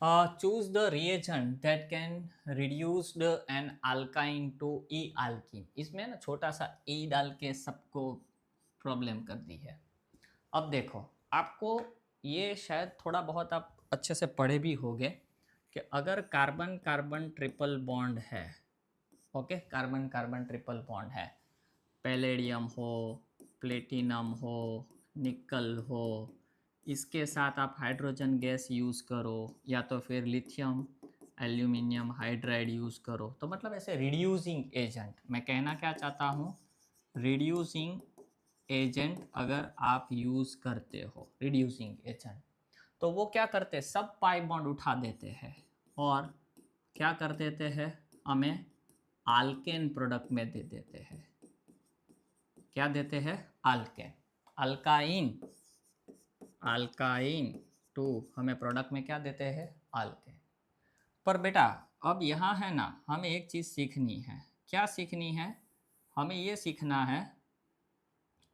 Choose the reagent that can reduce an alkyne to E alkene. इसमें ना छोटा सा E डाल के सबको प्रॉब्लम कर दी है। अब देखो, आपको ये शायद थोड़ा बहुत आप अच्छे से पढ़े भी होंगे कि अगर कार्बन कार्बन ट्रिपल बॉन्ड है, okay, carbon carbon triple bond है, पैलेडियम हो, प्लेटिनम हो, निकल हो, इसके साथ आप हाइड्रोजन गैस यूज़ करो या तो फिर लिथियम एल्यूमिनियम हाइड्राइड यूज़ करो, तो मतलब ऐसे रिड्यूसिंग एजेंट, मैं कहना क्या चाहता हूँ, रिड्यूसिंग एजेंट अगर आप यूज़ करते हो, रिड्यूसिंग एजेंट, तो वो क्या करते हैं, सब पाई बॉन्ड उठा देते हैं और क्या कर देते हैं, हमें आल्केन प्रोडक्ट में दे देते हैं। क्या देते हैं, आल्केन, अल्काइन, अल्काइन टू हमें प्रोडक्ट में क्या देते हैं, आल्केन। पर बेटा अब यहाँ है ना, हमें एक चीज़ सीखनी है। क्या सीखनी है, हमें ये सीखना है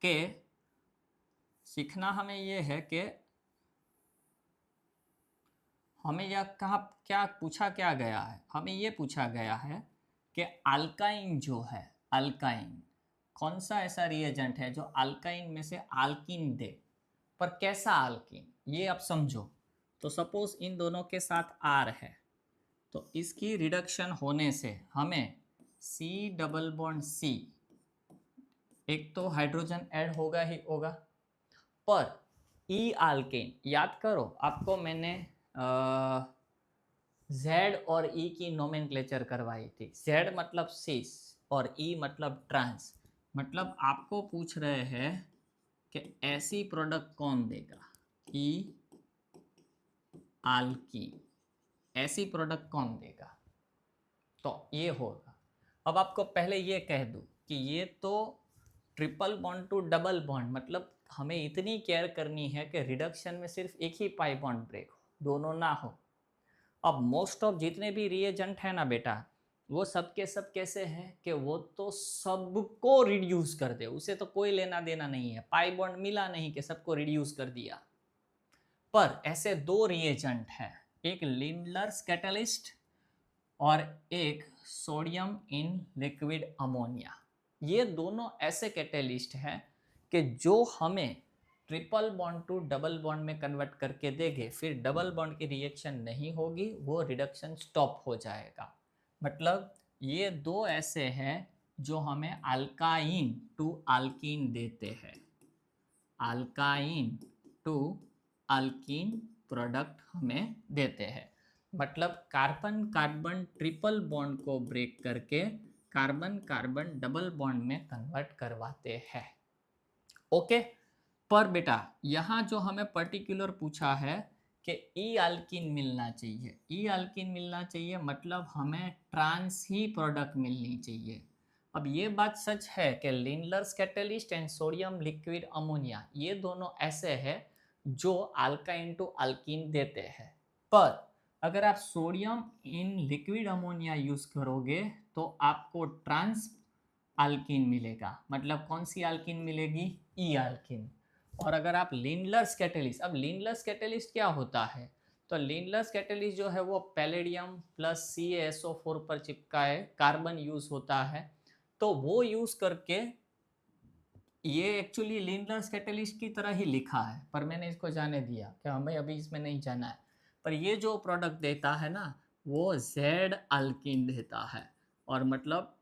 कि हमें ये है कि हमें यह कहाँ क्या पूछा क्या गया है, हमें ये पूछा गया है कि अल्काइन जो है, अल्काइन कौन सा ऐसा रिएजेंट है जो अल्काइन में से आल्कीन दे, पर कैसा आल्कीन, ये आप समझो। तो सपोज इन दोनों के साथ आर है, तो इसकी रिडक्शन होने से हमें सी डबल बॉन्ड सी, एक तो हाइड्रोजन ऐड होगा ही होगा, पर ई आल्केन, याद करो आपको मैंने जेड और ई की नोमेनक्लेचर करवाई थी। जेड मतलब सिस और ई मतलब ट्रांस, मतलब आपको पूछ रहे हैं कि ऐसी प्रोडक्ट कौन देगा, ई आल्कीन, ऐसी प्रोडक्ट कौन देगा, तो ये होगा। अब आपको पहले ये कह दूं कि ये तो triple bond to double bond, मतलब हमें इतनी केयर करनी है कि रिडक्शन में सिर्फ एक ही पाई बॉन्ड ब्रेक हो, दोनों ना हो। अब मोस्ट ऑफ जितने भी रिएजेंट है ना बेटा, वो सब के सब कैसे हैं कि वो तो सबको रिड्यूस कर दे, उसे तो कोई लेना देना नहीं है, पाई बॉन्ड मिला नहीं कि सबको रिड्यूस कर दिया। पर ऐसे दो रिएजेंट हैं, एक लिंडलर्स कैटलिस्ट और एक सोडियम इन लिक्विड अमोनिया। ये दोनों ऐसे कैटेलिस्ट हैं कि जो हमें triple bond to double bond में कन्वर्ट करके देंगे, फिर डबल बॉन्ड की रिएक्शन नहीं होगी, वो रिडक्शन स्टॉप हो जाएगा। मतलब ये दो ऐसे हैं जो हमें अल्काइन टू अल्कीन देते हैं, अल्काइन टू अल्कीन प्रोडक्ट हमें देते हैं। मतलब कार्बन कार्बन ट्रिपल बॉन्ड को ब्रेक करके कार्बन कार्बन डबल बॉन्ड में कन्वर्ट करवाते हैं। ओके, पर बेटा यहाँ जो हमें पर्टिकुलर पूछा है कि ई अल्कीन मिलना चाहिए, ई अल्कीन मिलना चाहिए, मतलब हमें ट्रांस ही प्रोडक्ट मिलनी चाहिए। अब ये बात सच है कि Lindlar's catalyst and sodium liquid ammonia ये दोनों ऐसे हैं जो अल्काइन टू अल्कीन देते हैं, पर अगर आप sodium in liquid ammonia use करोगे तो आपको ट्रांस अल्कीन मिलेगा। मतलब कौन सी अल्कीन मिलेगी, ई अल्कीन। और अगर आप लिंडलर्स कैटलिस्ट, अब लिंडलर्स कैटलिस्ट क्या होता है, तो लिंडलर्स कैटलिस्ट जो है वो पैलेडियम प्लस CaSO4 पर चिपकाए कार्बन यूज होता है, तो वो यूज करके, ये एक्चुअली लिंडलर्स कैटलिस्ट की तरह ही लिखा है, पर मैंने इसको जाने दिया कि हमें अभी इसमें नहीं जाना है। पर ये जो प्रोडक्ट देता है ना, वो जेड अल्कीन देता है, और मतलब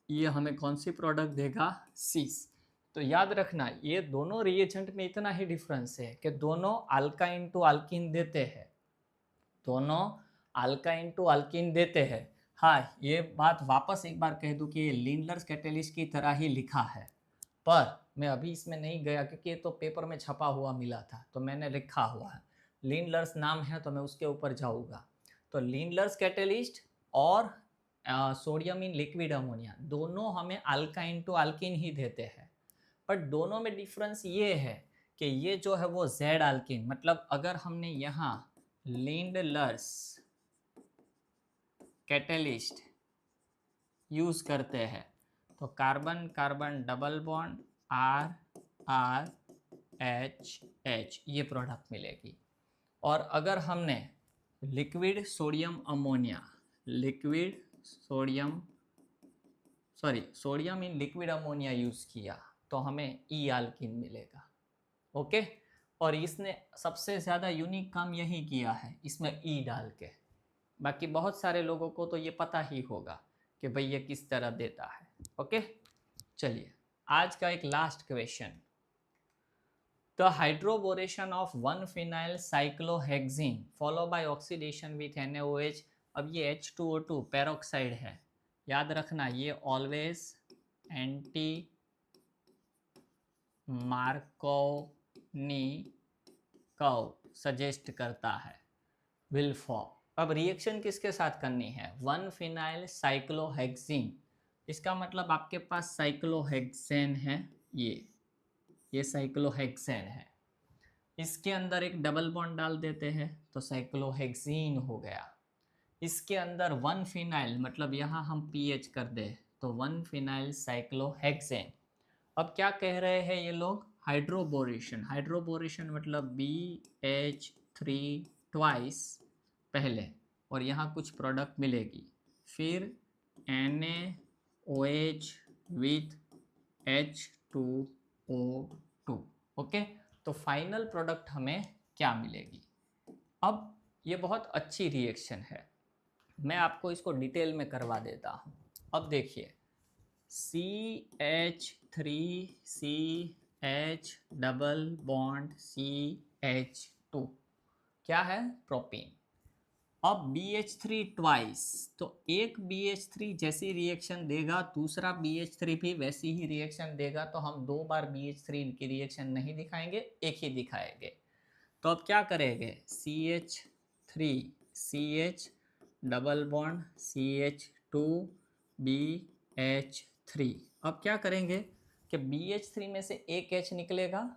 ये हमें कौन सी प्रोडक्ट देगा, सीस। तो याद रखना ये दोनों रिएजेंट में इतना ही डिफरेंस है कि दोनों अल्काइन टू अल्कीन देते हैं, दोनों अल्काइन टू अल्कीन देते हैं। हाँ, ये बात वापस एक बार कह दूं कि ये लिंडलर्स कैटलिस्ट की तरह ही लिखा है, पर मैं अभी इसमें नहीं गया क्योंकि ये तो पेपर में छपा हुआ मिला था, तो मैंने लिखा हुआ है, लिंडलर्स नाम है तो मैं उसके ऊपर जाऊँगा। तो लिंडलर्स कैटलिस्ट और सोडियम इन लिक्विड अमोनिया दोनों हमें अल्काइन टू अल्कीन ही देते हैं, बट दोनों में डिफरेंस ये है कि ये जो है वो जेड अल्कीन, मतलब अगर हमने यहाँ लिंडलर्स कैटलिस्ट यूज़ करते हैं तो carbon carbon double bond R R H H ये प्रोडक्ट मिलेगी। और अगर हमने liquid sodium ammonia, liquid sodium sodium in liquid ammonia use किया तो हमें ई आल्किन मिलेगा। ओके, और इसने सबसे ज़्यादा यूनिक काम यही किया है, इसमें ई डाल के। बाकी बहुत सारे लोगों को तो ये पता ही होगा कि भाई ये किस तरह देता है। ओके, चलिए आज का एक last question. The hydroboration of 1 phenyl cyclohexene follow by oxidation with NaOH। अब ये H2O2 पेरोक्साइड है, याद रखना ये always anti Markovnikov curve suggest करता है, विल फॉर्म। अब रिएक्शन किसके साथ करनी है? 1 phenyl cyclohexene। इसका मतलब आपके पास साइक्लोहेक्सेन है, ये साइक्लोहेक्सेन है, इसके अंदर एक डबल बॉन्ड डाल देते हैं तो साइक्लोहेक्सीन हो गया। इसके अंदर 1 phenyl मतलब यहाँ हम पीएच कर दे तो 1 phenyl साइक्लोहेक्सेन। अब क्या कह रहे हैं ये लोग? हाइड्रोबोरेशन। हाइड्रोबोरेशन मतलब BH3 ट्वाइस पहले और यहाँ कुछ प्रोडक्ट मिलेगी, फिर NaOH विथ H2O2। ओके, तो फाइनल प्रोडक्ट हमें क्या मिलेगी? अब ये बहुत अच्छी रिएक्शन है, मैं आपको इसको डिटेल में करवा देता हूँ। अब देखिए CH3CH डबल बॉन्ड CH2 क्या है? प्रोपीन। अब BH3 ट्वाइस, तो एक BH3 जैसी रिएक्शन देगा, दूसरा BH3 भी वैसी ही रिएक्शन देगा, तो हम 2 बार BH3 की रिएक्शन नहीं दिखाएंगे, एक ही दिखाएंगे। तो अब क्या करेंगे? CH3CH double bond CH2 BH3। अब क्या करेंगे कि BH3 में से एक H निकलेगा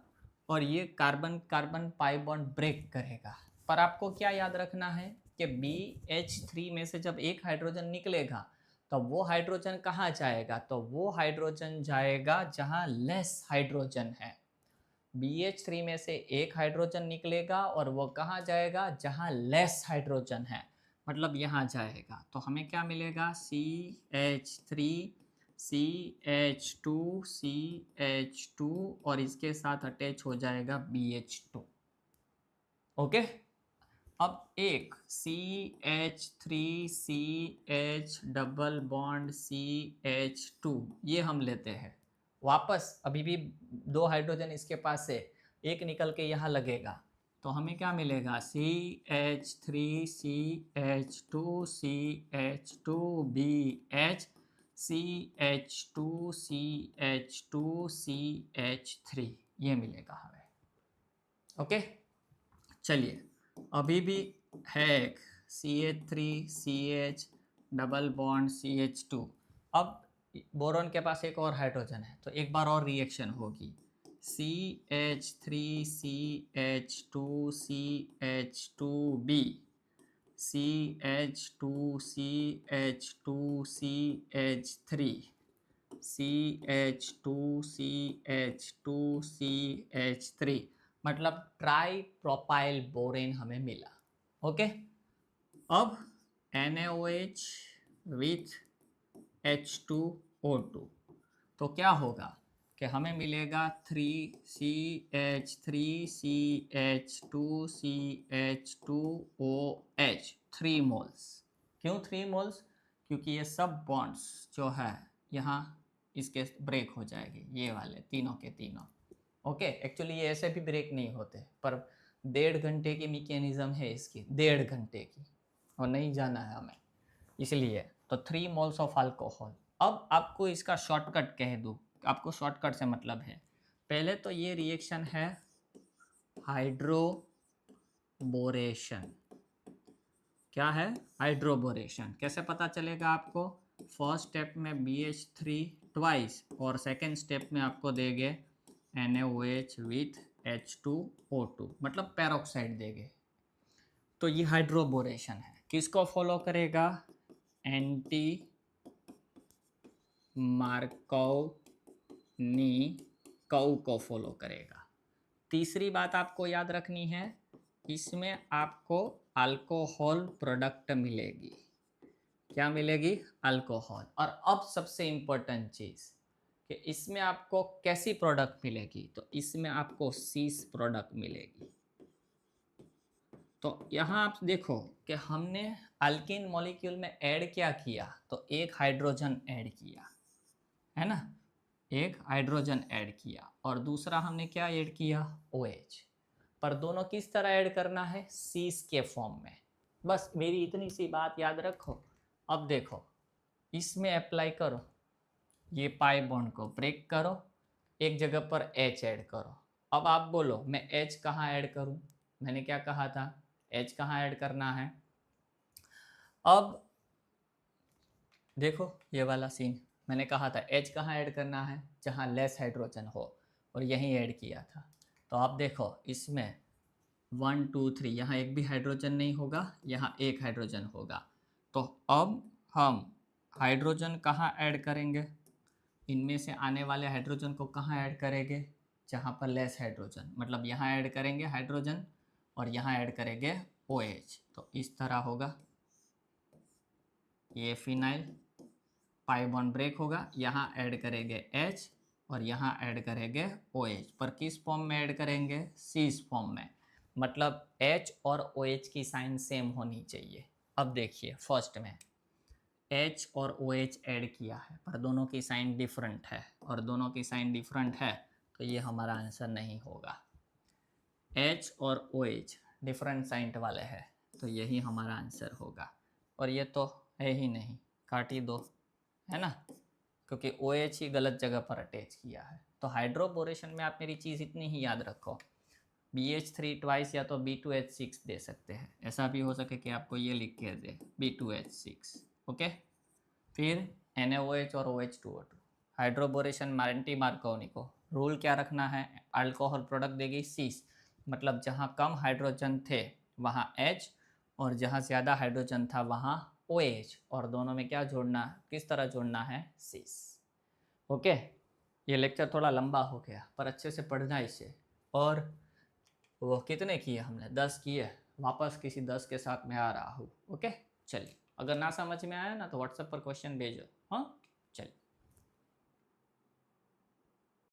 और ये carbon carbon pi bond break करेगा। पर आपको क्या याद रखना है कि BH3 में से जब एक हाइड्रोजन निकलेगा तो वो हाइड्रोजन कहाँ जाएगा? तो वो हाइड्रोजन जाएगा जहाँ लेस हाइड्रोजन है। BH3 में से एक हाइड्रोजन निकलेगा और वो कहाँ जाएगा? जहाँ लेस हाइड्रोजन है, मतलब यहाँ जाएगा। तो हमें क्या मिलेगा? CH3 CH2 CH2 और इसके साथ अटैच हो जाएगा BH2। ओके, अब एक CH3 CH double bond CH2 ये हम लेते हैं वापस, अभी भी 2 हाइड्रोजन इसके पास से एक निकल के यहाँ लगेगा, तो हमें क्या मिलेगा? CH3 CH2 CH2 BH CH2 CH2 CH3 ये मिलेगा हमें। ओके, चलिए अभी भी है एक CH3 CH double bond CH2। अब बोरॉन के पास एक और हाइड्रोजन है तो एक बार और रिएक्शन होगी, CH3 CH2 CH2B CH2 CH2 CH3 CH2 CH2 CH3 मतलब ट्राई प्रोपाइल बोरेन हमें मिला। ओके, अब NaOH विथ H2O2 तो क्या होगा कि हमें मिलेगा 3CH3 CH2 CH2OH 3 मोल्स। क्यों 3 मोल्स? क्योंकि ये सब बॉन्ड्स जो है यहाँ इसके ब्रेक हो जाएंगे, ये वाले तीनों के तीनों। ओके, एक्चुअली ये ऐसे भी ब्रेक नहीं होते, पर 1.5 घंटे की मैकेनिज्म है इसकी, 1.5 घंटे की, और नहीं जाना है हमें, इसलिए। तो 3 मोल्स ऑफ अल्कोहल। अब आपको इसका शॉर्टकट कह दूँ, आपको शॉर्टकट से मतलब है, पहले तो ये रिएक्शन है हाइड्रोबोरेशन। क्या है? हाइड्रोबोरेशन। कैसे पता चलेगा आपको? फर्स्ट स्टेप में BH3 ट्वाइस और सेकेंड स्टेप में आपको देंगे NaOH विथ H2O2 मतलब पेरोक्साइड देंगे, तो ये हाइड्रोबोरेशन है। किसको फॉलो करेगा? एंटी मार्कोनी कर्व को फॉलो करेगा। तीसरी बात आपको याद रखनी है, इसमें आपको अल्कोहल प्रोडक्ट मिलेगी। क्या मिलेगी? अल्कोहल। और अब सबसे इम्पोर्टेंट चीज़ कि इसमें आपको कैसी प्रोडक्ट मिलेगी, तो इसमें आपको सीस प्रोडक्ट मिलेगी। तो यहाँ आप देखो कि हमने अल्कीन मॉलिक्यूल में ऐड क्या किया, तो एक हाइड्रोजन ऐड किया, है ना, एक हाइड्रोजन ऐड किया, और दूसरा हमने क्या ऐड किया? OH। पर दोनों किस तरह ऐड करना है? सीस के फॉर्म में। बस मेरी इतनी सी बात याद रखो। अब देखो, इसमें अप्लाई करो, ये पाई बॉन्ड को ब्रेक करो, एक जगह पर H ऐड करो। अब आप बोलो मैं H कहाँ ऐड करूँ? मैंने क्या कहा था? H कहाँ ऐड करना है? अब देखो ये वाला सीन, मैंने कहा था H कहाँ ऐड करना है? जहाँ लेस हाइड्रोजन हो, और यहीं ऐड किया था। तो आप देखो इसमें 1 2 3, यहाँ एक भी हाइड्रोजन नहीं होगा, यहाँ एक हाइड्रोजन होगा। तो अब हम हाइड्रोजन कहाँ ऐड करेंगे? इनमें से आने वाले हाइड्रोजन को कहाँ ऐड करेंगे? जहाँ पर लेस हाइड्रोजन, मतलब यहाँ ऐड करेंगे हाइड्रोजन और यहाँ ऐड करेंगे OH। तो इस तरह होगा, ये फिनाइल पाई बॉन्ड ब्रेक होगा, यहाँ ऐड करेंगे H और यहाँ ऐड करेंगे OH। पर किस फॉर्म में ऐड करेंगे? सीस फॉर्म में। मतलब H और OH की साइन सेम होनी चाहिए। अब देखिए फर्स्ट में H और OH ऐड किया है, पर दोनों की साइन डिफरेंट है, और दोनों की साइन डिफरेंट है, तो ये हमारा आंसर नहीं होगा। H और OH डिफरेंट साइन वाले हैं, तो यही हमारा आंसर होगा। और ये तो है ही नहीं, काट ही दो, है ना, क्योंकि OH ही गलत जगह पर अटैच किया है। तो हाइड्रोबोरेशन में आप मेरी चीज़ इतनी ही याद रखो, BH3 ट्वाइस या तो B2H6 दे सकते हैं, ऐसा भी हो सके कि आपको ये लिख के दे B2H6, ओके। फिर NaOH और OH2O2। हाइड्रोबोरेशन मारेंटी मार्कोनी को रूल क्या रखना है? अल्कोहल प्रोडक्ट देगी सीस, मतलब जहाँ कम हाइड्रोजन थे वहाँ H, और जहाँ ज़्यादा हाइड्रोजन था वहाँ OH, और दोनों में क्या जोड़ना, किस तरह जोड़ना है? सीस, ओके। ये लेक्चर थोड़ा लंबा हो गया, पर अच्छे से पढ़ना इसे। और वो कितने किए हमने? 10 किए। वापस किसी 10 के साथ मैं आ रहा हूँ, ओके। चलिए, अगर ना समझ में आया ना तो व्हाट्सएप पर क्वेश्चन भेजो, हाँ।